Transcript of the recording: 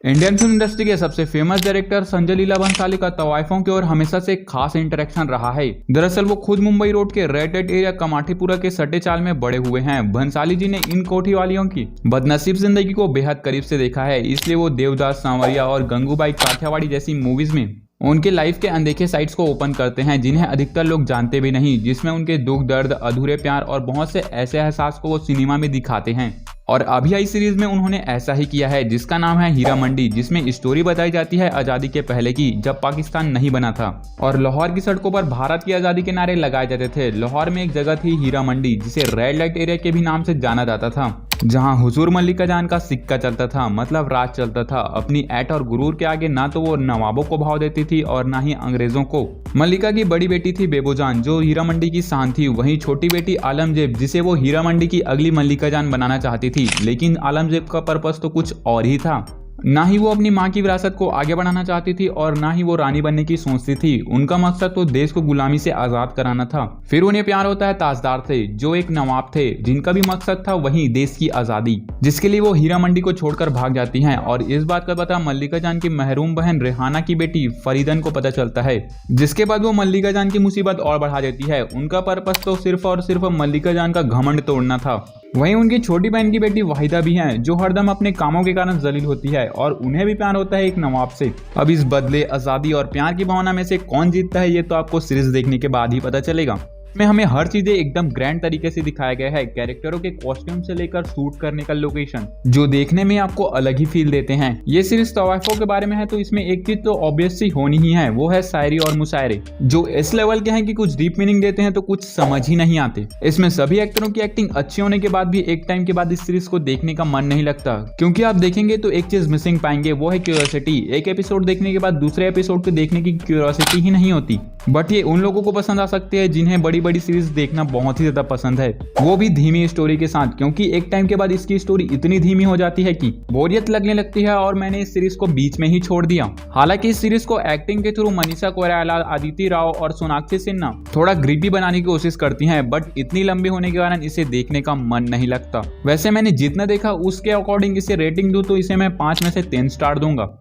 Indian film industry के सबसे famous director Sanjay Leela Bhansali का तवाइफों की ओर हमेशा से एक खास इंटरेक्शन रहा है। दरअसल वो खुद मुंबई रोड के रेड लाइट एरिया कमाठीपुरा के सट्टे चाल में बड़े हुए हैं। भंसाली जी ने इन कोठी वालियों की बदनसीब जिंदगी को बेहद करीब से देखा है, इसलिए वो देवदास, सांवरिया और गंगूबाई काठियावाड़ी जैसी मूवीज में उनके लाइफ के अनदेखे साइड्स को ओपन करते हैं, जिन्हें अधिकतर लोग जानते भी नहीं, जिसमें उनके दुख, दर्द, अधूरे प्यार और बहुत से ऐसे एहसास को वो सिनेमा में दिखाते हैं। और अभी आई सीरीज में उन्होंने ऐसा ही किया है, जिसका नाम है हीरा मंडी, जिसमें स्टोरी बताई जाती है आजादी के पहले की, जब पाकिस्तान नहीं बना था और लाहौर की सड़कों पर भारत की आजादी के नारे लगाए जाते थे। लाहौर में एक जगह थी हीरा मंडी, जिसे रेड लाइट एरिया के भी नाम से जाना जाता था, जहां हुजूर मल्लिका जान का सिक्का चलता था, मतलब राज चलता था। अपनी ऐट और गुरूर के आगे ना तो वो नवाबों को भाव देती थी और ना ही अंग्रेजों को। मल्लिका की बड़ी बेटी थी बेबोजान, जो हीरा मंडी की शान थी। वहीं छोटी बेटी आलमजेब, जिसे वो हीरा मंडी की अगली मल्लिका जान बनाना चाहती थी, लेकिन आलमजेब का पर्पस तो कुछ और ही था। ना ही वो अपनी माँ की विरासत को आगे बढ़ाना चाहती थी और ना ही वो रानी बनने की सोचती थी। उनका मकसद तो देश को गुलामी से आजाद कराना था। फिर उन्हें प्यार होता है ताजदार से, जो एक नवाब थे, जिनका भी मकसद था वही देश की आजादी, जिसके लिए वो हीरा मंडी को छोड़कर भाग जाती हैं। और इस बात का पता मल्लिका जान की महरूम बहन रेहाना की बेटी फरीदन को पता चलता है, जिसके बाद वो मल्लिका जान की मुसीबत और बढ़ा देती है। उनका पर्पस तो सिर्फ और सिर्फ मल्लिका जान का घमंड तोड़ना था। वहीं उनकी छोटी बहन की बेटी वाहिदा भी हैं, जो हरदम अपने कामों के कारण जलील होती है और उन्हें भी प्यार होता है एक नवाब से। अब इस बदले, आजादी और प्यार की भावना में से कौन जीतता है, ये तो आपको सीरीज देखने के बाद ही पता चलेगा। में हमें हर चीजें एकदम ग्रैंड तरीके से दिखाया गया है। कैरेक्टरों के कॉस्ट्यूम से लेकर शूट करने का लोकेशन, जो देखने में आपको अलग ही फील देते हैं। ये सीरीज तवाइफों के बारे में है, तो इसमें एक चीज तो ऑब्वियस सी होनी ही है, वो है शायरी और मुशायरे, जो इस लेवल के हैं कि कुछ डीप मीनिंग देते हैं तो कुछ समझ ही नहीं आते। इसमें सभी एक्टरों की एक्टिंग अच्छी होने के बाद भी एक टाइम के बाद इस सीरीज को देखने का मन नहीं लगता, क्योंकि आप देखेंगे तो एक चीज मिसिंग पाएंगे, वो है क्यूरियोसिटी। एक एपिसोड देखने के बाद दूसरे एपिसोड को देखने की क्यूरियोसिटी ही नहीं होती। बट ये उन लोगों को पसंद आ सकती है जिन्हें बड़ी बड़ी सीरीज देखना बहुत ही ज्यादा पसंद है, वो भी धीमी स्टोरी के साथ, क्योंकि एक टाइम के बाद इसकी स्टोरी इतनी धीमी हो जाती है कि बोरियत लगने लगती है और मैंने इस सीरीज को बीच में ही छोड़ दिया। हालांकि इस सीरीज को एक्टिंग के थ्रू मनीषा कोइराला, अदिति राव और सोनाक्षी सिन्हा थोड़ा ग्रिपी बनाने की कोशिश करती हैं, बट इतनी लंबी होने के कारण इसे देखने का मन नहीं लगता। वैसे मैंने जितना देखा उसके अकॉर्डिंग इसे रेटिंग दूं तो इसे मैं 5 में से 3 स्टार दूंगा।